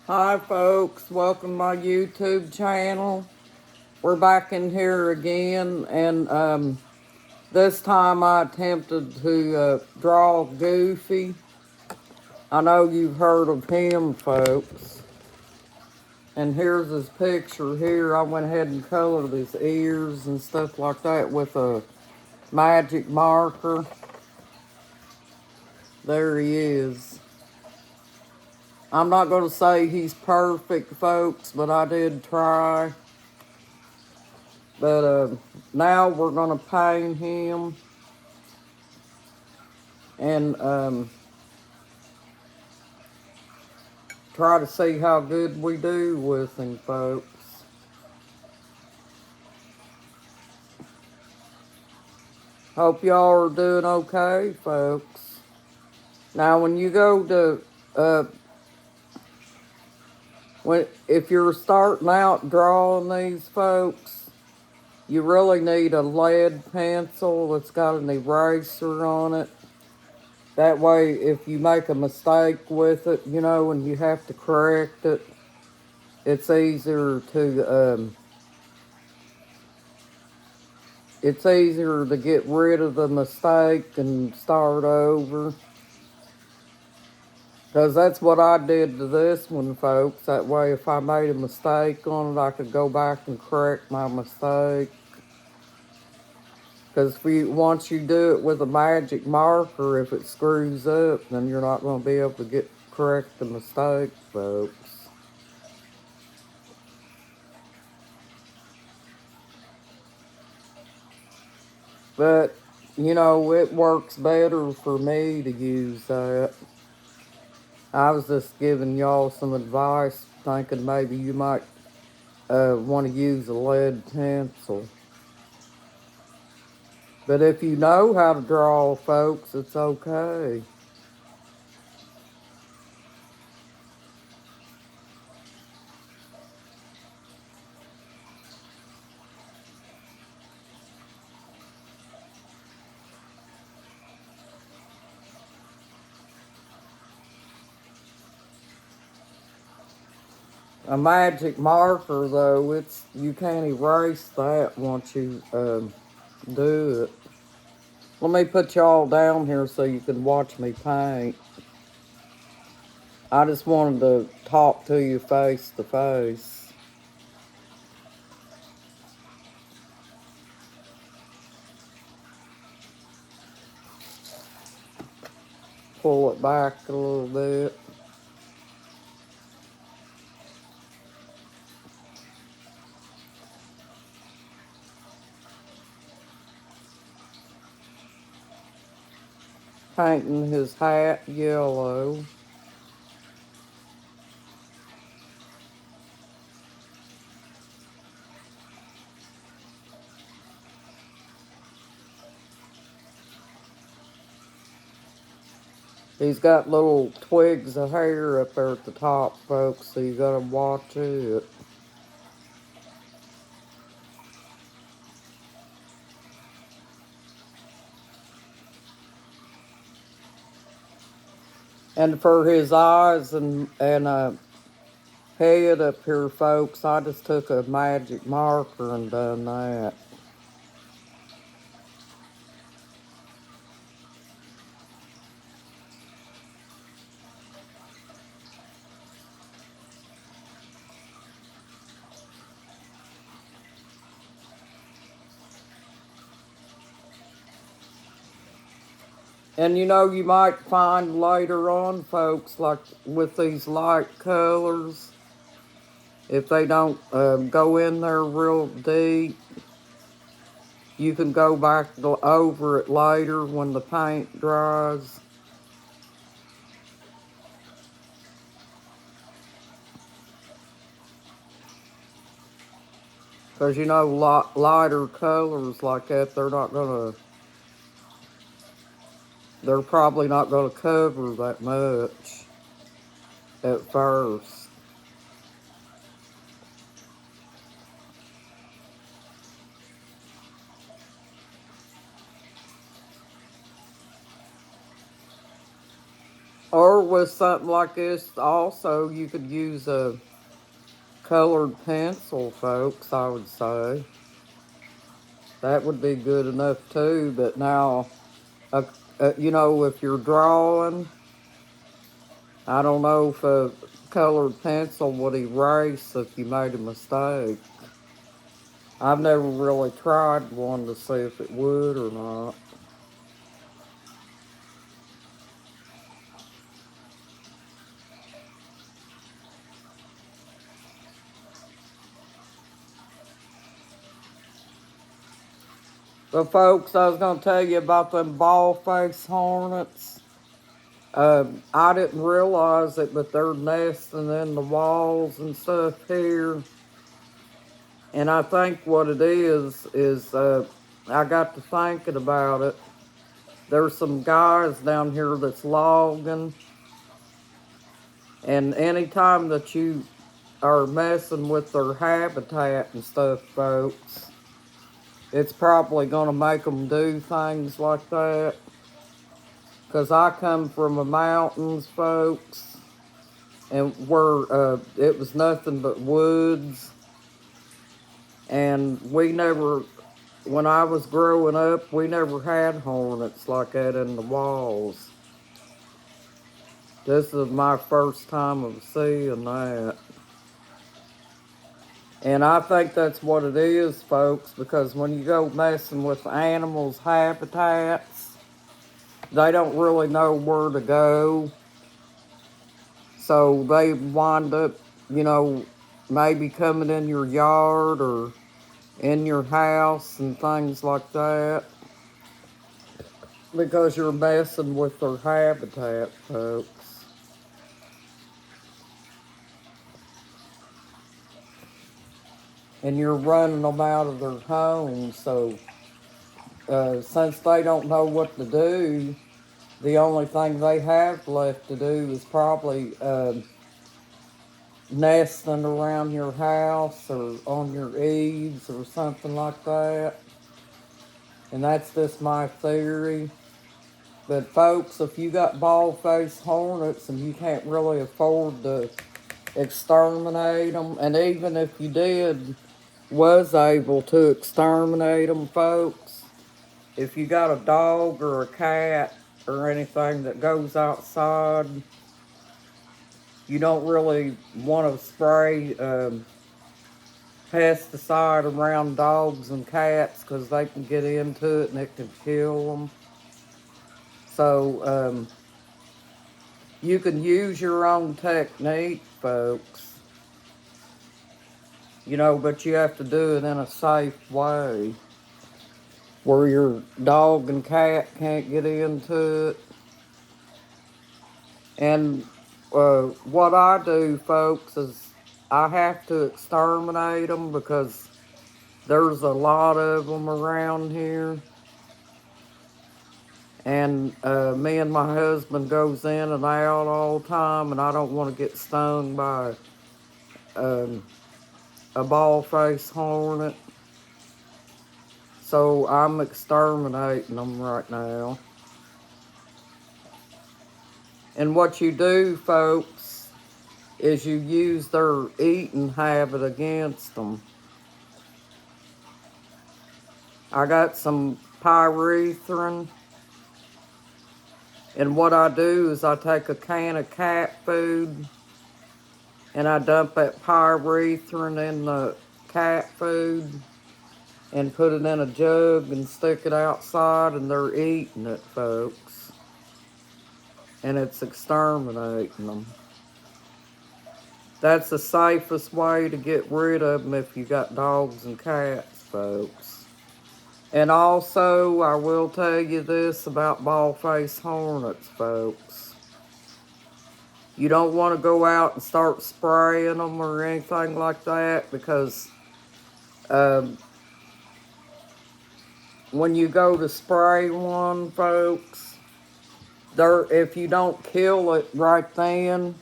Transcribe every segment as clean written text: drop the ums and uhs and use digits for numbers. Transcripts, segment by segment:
Hi folks, welcome to my YouTube channel. We're back in here again, and this time I attempted to draw Goofy. I know you've heard of him, folks. And here's his picture here. I went ahead and colored his ears and stuff like that with a magic marker. There he is. I'm not going to say he's perfect, folks, but I did try. But now we're going to paint him and try to see how good we do with him, folks. Hope y'all are doing okay, folks. Now, when you go to, if you're starting out drawing these, folks, you really need a lead pencil that's got an eraser on it. That way, if you make a mistake with it, and you have to correct it, it's easier to, get rid of the mistake and start over. Because that's what I did to this one, folks. That way, if I made a mistake on it, I could go back and correct my mistake. Because once you do it with a magic marker, if it screws up, then you're not going to be able to correct the mistake, folks. But, it works better for me to use that. I was just giving y'all some advice, thinking maybe you might want to use a lead pencil. But if you know how to draw, folks, it's okay. A magic marker, though, you can't erase that once you do it. Let me put y'all down here so you can watch me paint. I just wanted to talk to you face to face. Pull it back a little bit. Painting his hat yellow. He's got little twigs of hair up there at the top, folks, so you gotta watch it. And for his eyes and head up here, folks, I just took a magic marker and done that. And you might find later on, folks, like with these light colors, if they don't go in there real deep, you can go back over it later when the paint dries. Because lighter colors like that, they're probably not gonna cover that much at first. Or with something like this, also, you could use a colored pencil, folks, I would say. That would be good enough too, but now, you know, if you're drawing, I don't know if a colored pencil would erase if you made a mistake. I've never really tried one to see if it would or not. But folks, I was going to tell you about them ball-faced hornets. I didn't realize it, but they're nesting in the walls and stuff here. And I think what it is I got to thinking about it. There's some guys down here that's logging. And anytime that you are messing with their habitat and stuff, folks, it's probably going to make them do things like that. Because I come from the mountains, folks, and where it was nothing but woods. And we never, when I was growing up, we never had hornets like that in the walls. This is my first time of seeing that. And I think that's what it is, folks, because when you go messing with animals' habitats, they don't really know where to go. So they wind up, you know, maybe coming in your yard or in your house and things like that. Because you're messing with their habitat, folks. And you're running them out of their homes, so since they don't know what to do, the only thing they have left to do is probably nesting around your house or on your eaves or something like that. And that's just my theory. But folks, if you got bald-faced hornets and you can't really afford to exterminate them, and even if you was able to exterminate them, folks, if you got a dog or a cat or anything that goes outside, you don't really want to spray pesticide around dogs and cats because they can get into it and it can kill them. So you can use your own technique, folks. You know, but you have to do it in a safe way where your dog and cat can't get into it. And what I do, folks, is I have to exterminate them because there's a lot of them around here. And me and my husband goes in and out all the time, and I don't want to get stung by a bald-faced hornet. So I'm exterminating them right now. And what you do, folks, is you use their eating habit against them. I got some pyrethrin, and what I do is I take a can of cat food and I dump that pyrethrin in the cat food and put it in a jug and stick it outside, and they're eating it, folks. And it's exterminating them. That's the safest way to get rid of them if you got dogs and cats, folks. And also, I will tell you this about bald-faced hornets, folks. You don't want to go out and start spraying them or anything like that because when you go to spray one, folks, if you don't kill it right then,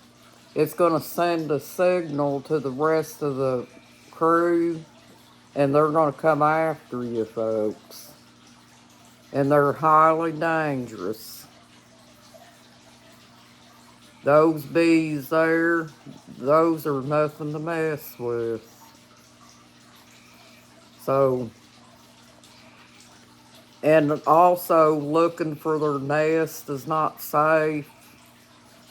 it's going to send a signal to the rest of the crew, and they're going to come after you, folks. And they're highly dangerous. Those bees there, those are nothing to mess with. So, and also looking for their nest is not safe,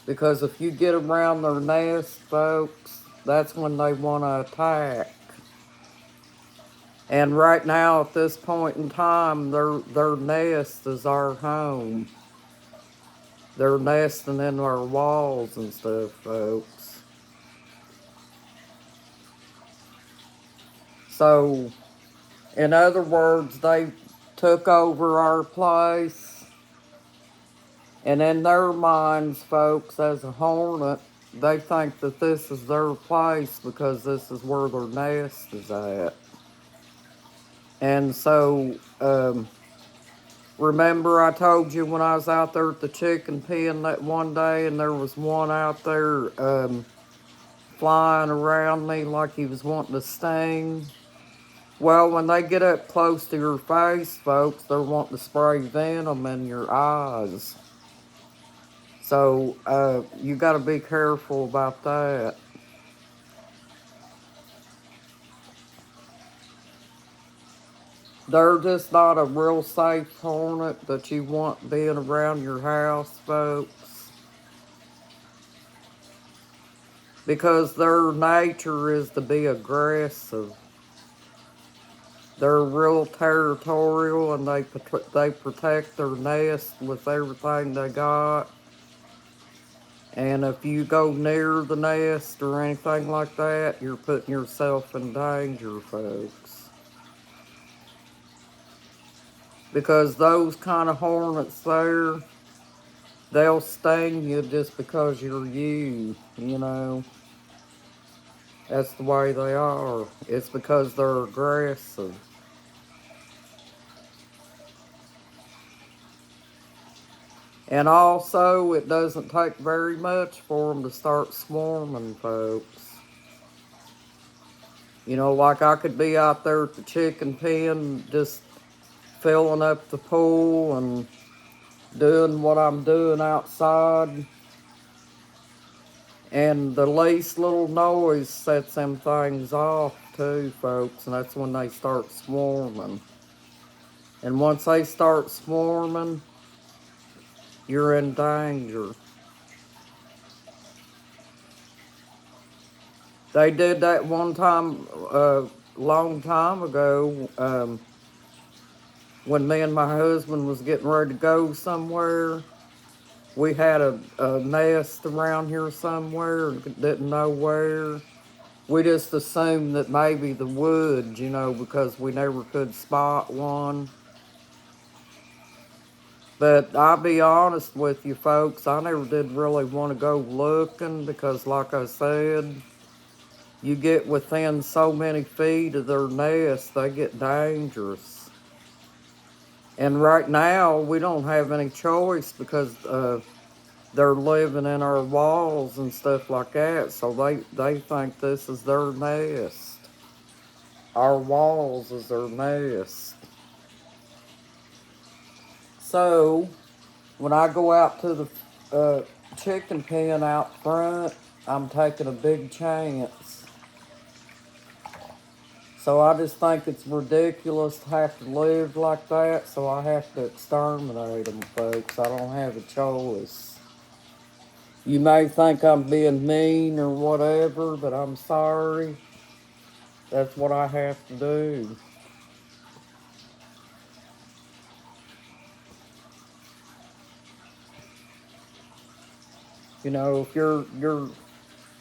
because if you get around their nest, folks, that's when they want to attack. And right now, at this point in time, their nest is our home. They're nesting in our walls and stuff, folks. So, in other words, they took over our place. And in their minds, folks, as a hornet, they think that this is their place because this is where their nest is at. And so, remember I told you when I was out there at the chicken pen that one day and there was one out there flying around me like he was wanting to sting? Well, when they get up close to your face, folks, they're wanting to spray venom in your eyes. So you got to be careful about that. They're just not a real safe hornet that you want being around your house, folks. Because their nature is to be aggressive. They're real territorial and they protect their nest with everything they got. And if you go near the nest or anything like that, you're putting yourself in danger, folks. Because those kind of hornets there, they'll sting you just because you're you, you know. That's the way they are. It's because they're aggressive. And also, it doesn't take very much for them to start swarming, folks. You know, like I could be out there at the chicken pen just filling up the pool and doing what I'm doing outside. And the least little noise sets them things off too, folks, and that's when they start swarming. And once they start swarming, you're in danger. They did that one time, long time ago, when me and my husband was getting ready to go somewhere. We had a nest around here somewhere, didn't know where. We just assumed that maybe the woods, you know, because we never could spot one. But I'll be honest with you folks, I never did really want to go looking because, like I said, you get within so many feet of their nest, they get dangerous. And right now, we don't have any choice because they're living in our walls and stuff like that, so they think this is their nest. Our walls is their nest. So, when I go out to the chicken pen out front, I'm taking a big chance. So I just think it's ridiculous to have to live like that, so I have to exterminate them, folks. I don't have a choice. You may think I'm being mean or whatever, but I'm sorry. That's what I have to do. You know, if you're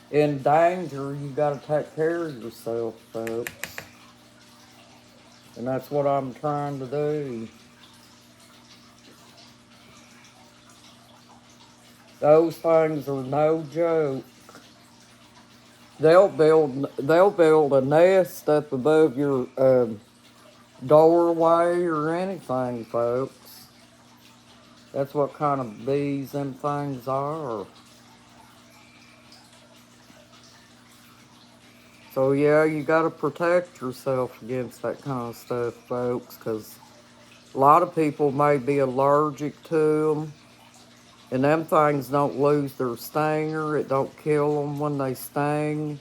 in danger, you got to take care of yourself, folks. And that's what I'm trying to do. Those things are no joke. They'll build a nest up above your doorway or anything, folks. That's what kind of bees them things are. So yeah, you got to protect yourself against that kind of stuff, folks, because a lot of people may be allergic to them. And them things don't lose their stinger. It don't kill them when they sting.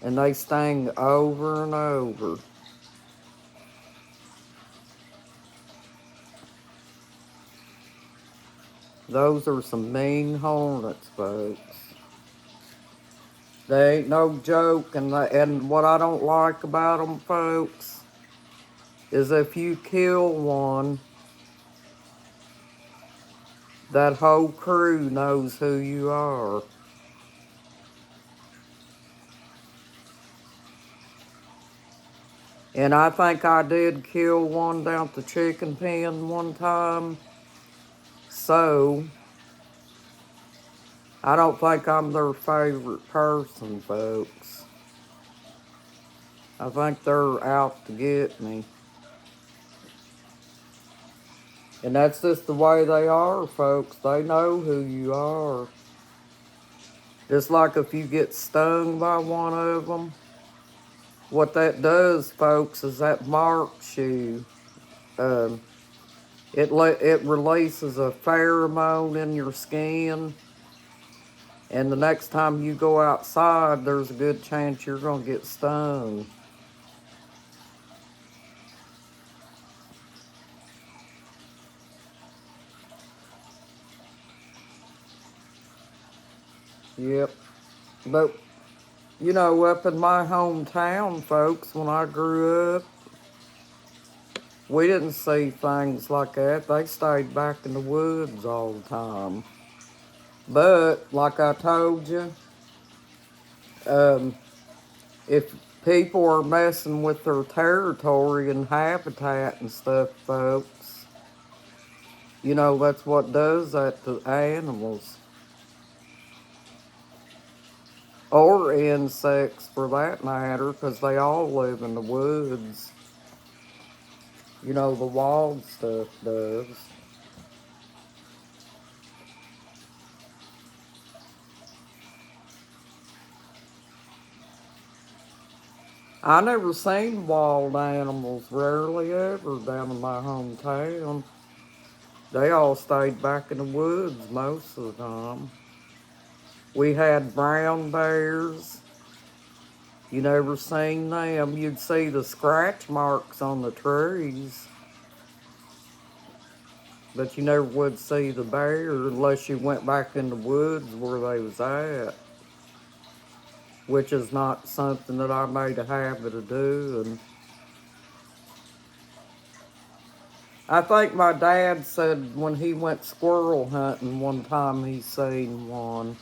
And they sting over and over. Those are some mean hornets, folks. They ain't no joke. And what I don't like about them, folks, is if you kill one, that whole crew knows who you are. And I think I did kill one down at the chicken pen one time. So, I don't think I'm their favorite person, folks. I think they're out to get me. And that's just the way they are, folks. They know who you are. Just like if you get stung by one of them, what that does, folks, is that marks you. Um, it releases a pheromone in your skin, and the next time you go outside, there's a good chance you're going to get stung. Yep. But, you know, up in my hometown, folks, when I grew up, we didn't see things like that. They stayed back in the woods all the time. But, like I told you, um, if people are messing with their territory and habitat and stuff, folks, you know, that's what does that to animals. Or insects, for that matter, because they all live in the woods. You know, the wild stuff does. I never seen wild animals, rarely ever, down in my hometown. They all stayed back in the woods most of the time. We had brown bears. You never seen them. You'd see the scratch marks on the trees, but you never would see the bear unless you went back in the woods where they was at, which is not something that I made a habit of doing. I think my dad said when he went squirrel hunting one time he seen one.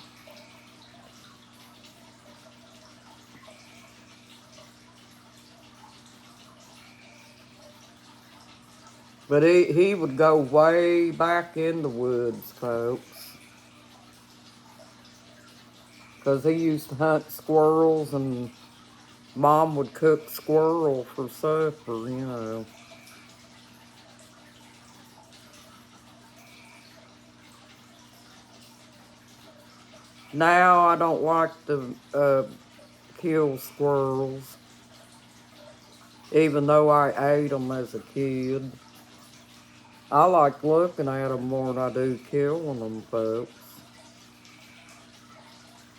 But he would go way back in the woods, folks. Because he used to hunt squirrels and Mom would cook squirrel for supper, you know. Now I don't like to kill squirrels, even though I ate them as a kid. I like looking at them more than I do killing them, folks.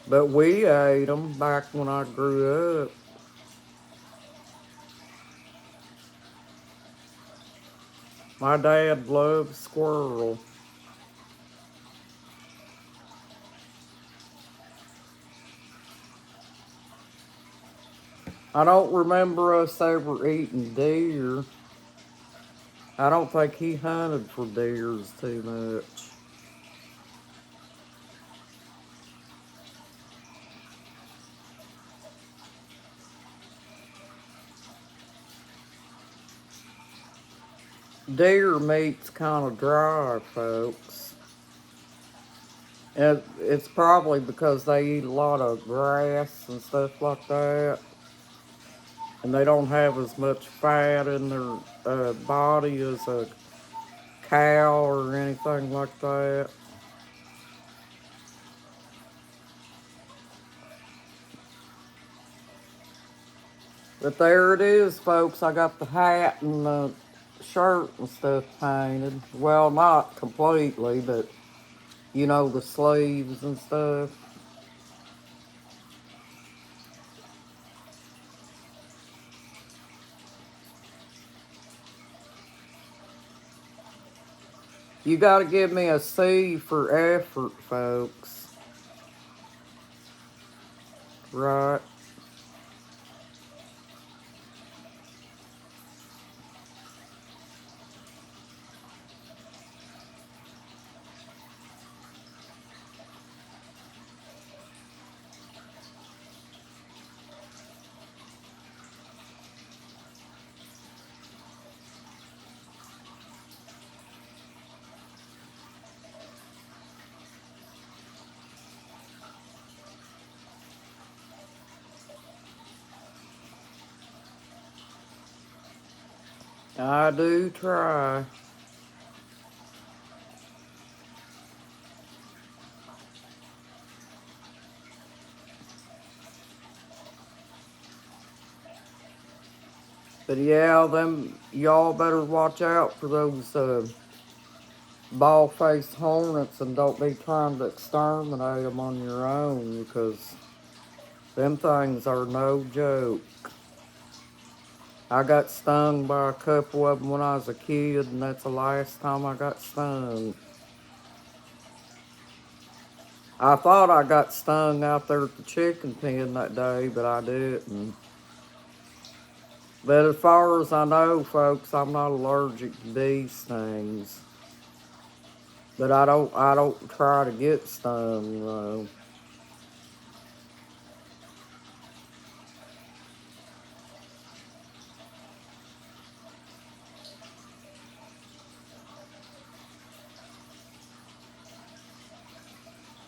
But we ate them back when I grew up. My dad loved squirrel. I don't remember us ever eating deer. I don't think he hunted for deers too much. Deer meat's kind of dry, folks. And it's probably because they eat a lot of grass and stuff like that. And they don't have as much fat in their body as a cow or anything like that. But there it is, folks. I got the hat and the shirt and stuff painted. Well, not completely, but You know, the sleeves and stuff. You gotta give me a C for effort, folks. Right. I do try. But yeah, them y'all better watch out for those ball-faced hornets and don't be trying to exterminate them on your own because them things are no joke. I got stung by a couple of them when I was a kid, and that's the last time I got stung. I thought I got stung out there at the chicken pen that day, but I didn't. But as far as I know, folks, I'm not allergic to bee stings. But I don't try to get stung, though.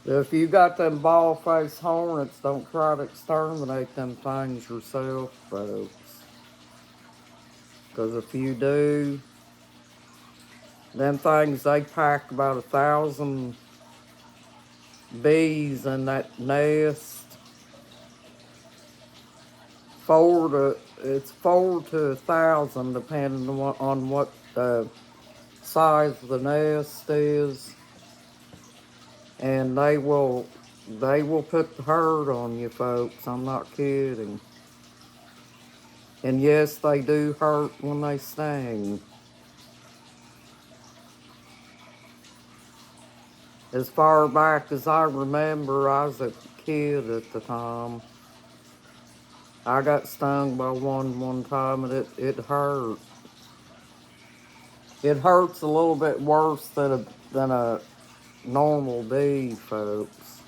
If you got them ball-faced hornets, don't try to exterminate them things yourself, folks. Because if you do, them things, they pack about 1,000 bees in that nest. It's 4 to 1,000 depending on what the size of the nest is. And they will put the hurt on you, folks. I'm not kidding. And yes, they do hurt when they sting. As far back as I remember, I was a kid at the time. I got stung by one time and it hurt. It hurts a little bit worse than a normal bee, folks.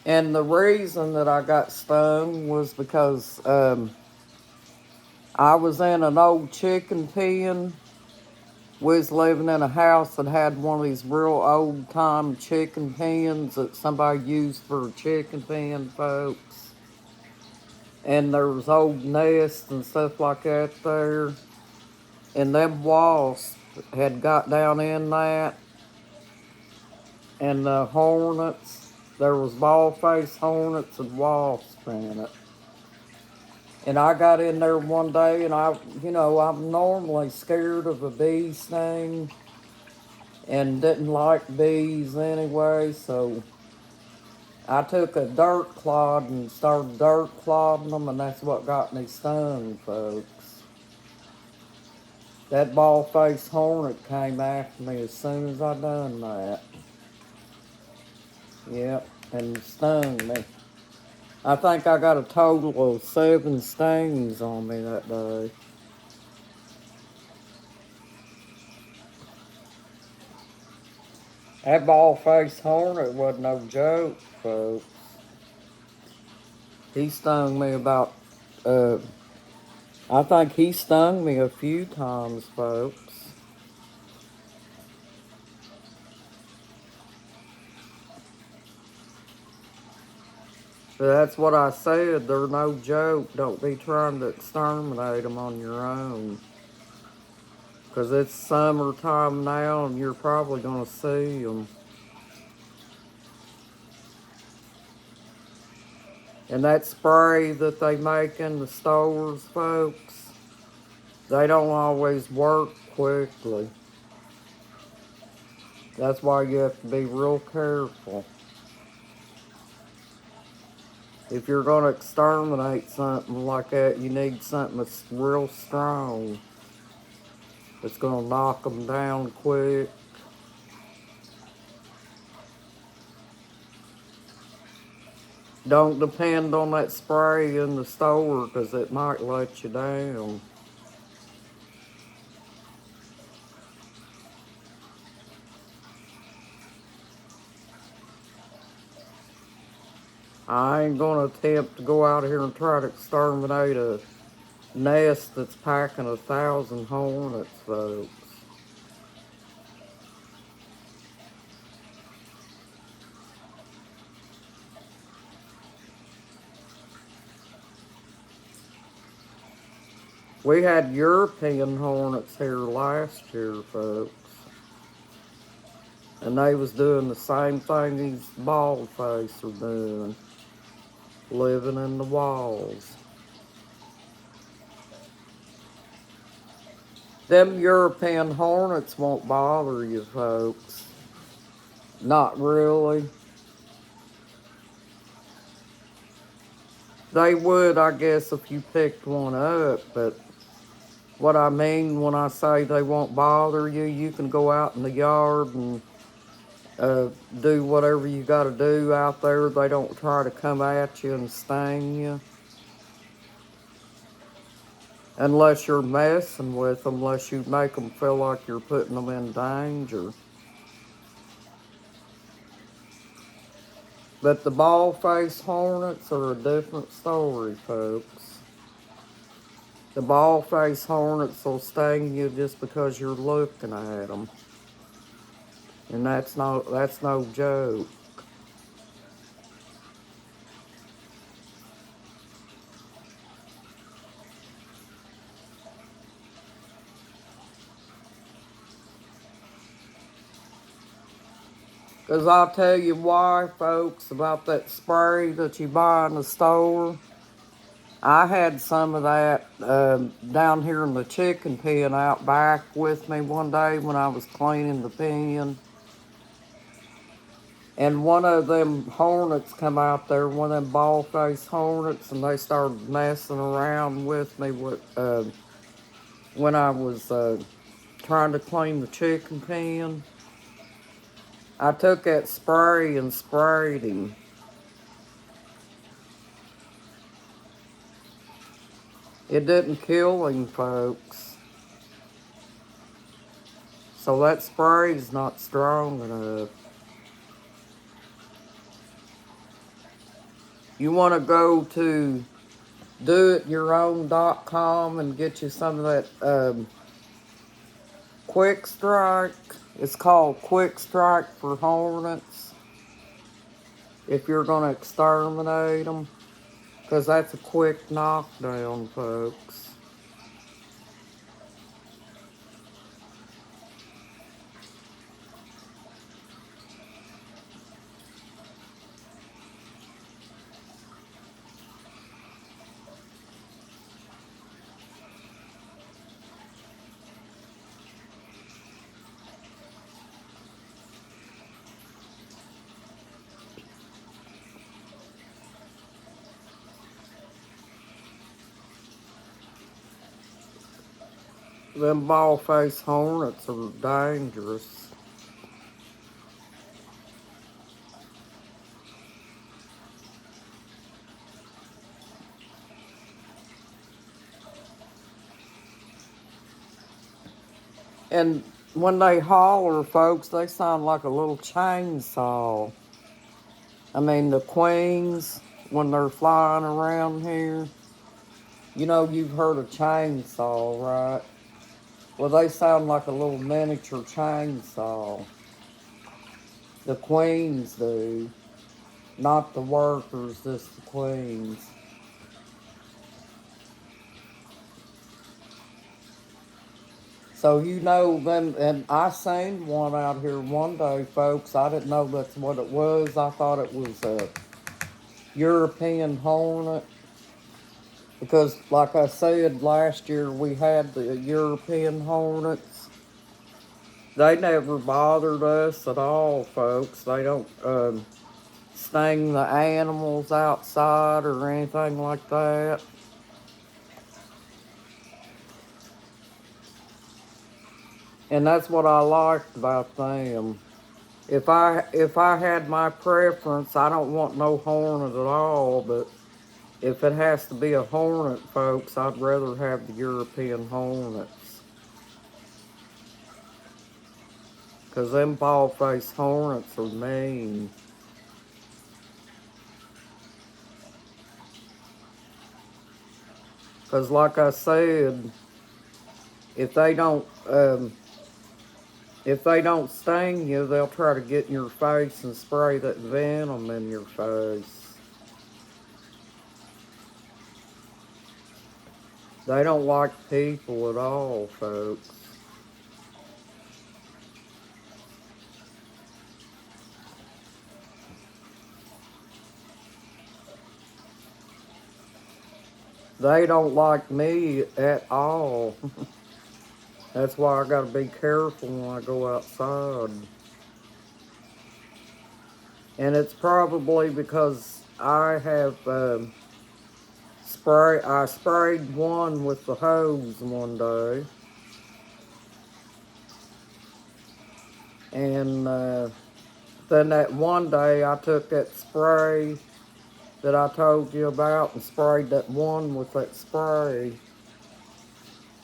And the reason that I got stung was because I was in an old chicken pen. We was living in a house that had one of these real old time chicken pens that somebody used for a chicken pen, folks. And there was old nests and stuff like that there. And them wasps had got down in that. And the hornets, there was ball-faced hornets and wasps in it. And I got in there one day, and I'm normally scared of a bee sting and didn't like bees anyway, so I took a dirt clod and started dirt clodding them, and that's what got me stung, folks. That ball-faced hornet came after me as soon as I done that. Yep, and stung me. I think I got a total of 7 stings on me that day. That ball-faced hornet wasn't no joke, folks. He stung me about, I think he stung me a few times, folks. But that's what I said, they're no joke. Don't be trying to exterminate them on your own. Because it's summertime now and you're probably going to see them. And that spray that they make in the stores, folks, they don't always work quickly. That's why you have to be real careful. If you're going to exterminate something like that, you need something that's real strong. It's going to knock them down quick. Don't depend on that spray in the store because it might let you down. I ain't going to attempt to go out here and try to exterminate a nest that's packing 1,000 hornets, folks. We had European hornets here last year, folks. And they was doing the same thing these bald-face are doing. Living in the walls. Them European hornets won't bother you, folks. Not really. They would, I guess, if you picked one up, but what I mean when I say they won't bother you, you can go out in the yard and do whatever you got to do out there. They don't try to come at you and sting you. Unless you're messing with them, unless you make them feel like you're putting them in danger. But the bald-faced hornets are a different story, folks. The bald-faced hornets will sting you just because you're looking at them. And that's no joke. Because I'll tell you why, folks, about that spray that you buy in the store. I had some of that down here in the chicken pen out back with me one day when I was cleaning the pen. And one of them hornets come out there, one of them bald-faced hornets, and they started messing around with me when I was trying to clean the chicken pen. I took that spray and sprayed him. It didn't kill him, folks. So that spray's not strong enough. You want to go to doityourown.com and get you some of that Quick Strike. It's called Quick Strike for hornets. If you're going to exterminate them. Because that's a quick knockdown, folks. Them bald-faced hornets are dangerous. And when they holler, folks, they sound like a little chainsaw. I mean, the queens, when they're flying around here, you know, you've heard a chainsaw, right? Well, they sound like a little miniature chainsaw. The queens do. Not the workers, just the queens. So you know them, and I seen one out here one day, folks. I didn't know that's what it was. I thought it was European hornet. Because, like I said, last year we had the European hornets. They never bothered us at all, folks. They don't sting the animals outside or anything like that. And that's what I liked about them. If I had my preference, I don't want no hornet at all, but if it has to be a hornet, folks, I'd rather have the European hornets. Because them bald-faced hornets are mean. Because like I said, if they don't sting you, they'll try to get in your face and spray that venom in your face. They don't like people at all, folks. They don't like me at all. That's why I gotta be careful when I go outside. And it's probably because I have I sprayed one with the hose one day. And then that one day I took that spray that I told you about and sprayed that one with that spray.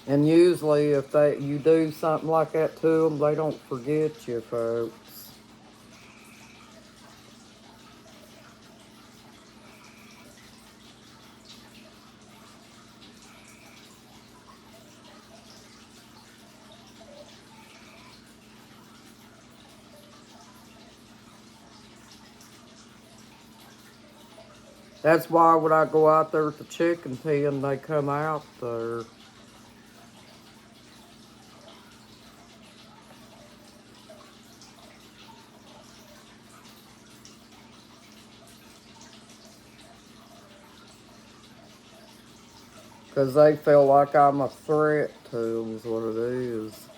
And usually if you do something like that to them, they don't forget you, folks. That's why when I go out there at the chicken pen, they come out there. Because they feel like I'm a threat to them is what it is.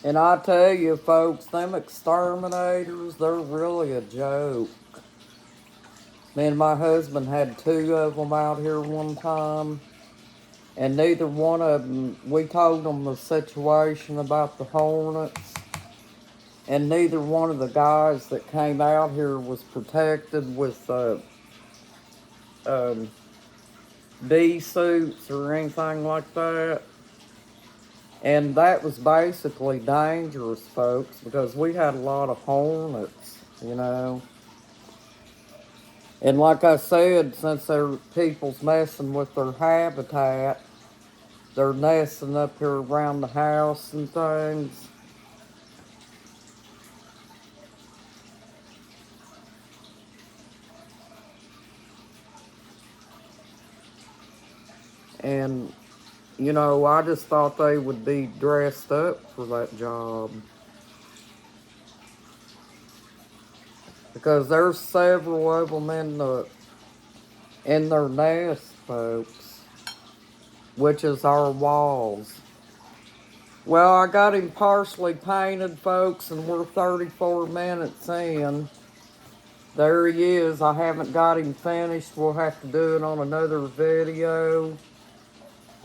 And I tell you, folks, them exterminators, they're really a joke. Me and my husband had two of them out here one time, and neither one of them, we told them the situation about the hornets, and neither one of the guys that came out here was protected with um, bee suits or anything like that. And that was basically dangerous, folks, because we had a lot of hornets, you know. And like I said, since people's messing with their habitat, they're nesting up here around the house and things. And, you know, I just thought they would be dressed up for that job. Because there's several of them in their nest, folks, which is our walls. Well, I got him partially painted, folks, and we're 34 minutes in. There he is. I haven't got him finished. We'll have to do it on another video.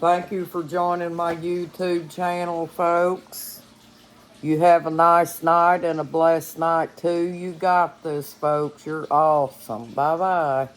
Thank you for joining my YouTube channel, folks. You have a nice night and a blessed night, too. You got this, folks. You're awesome. Bye-bye.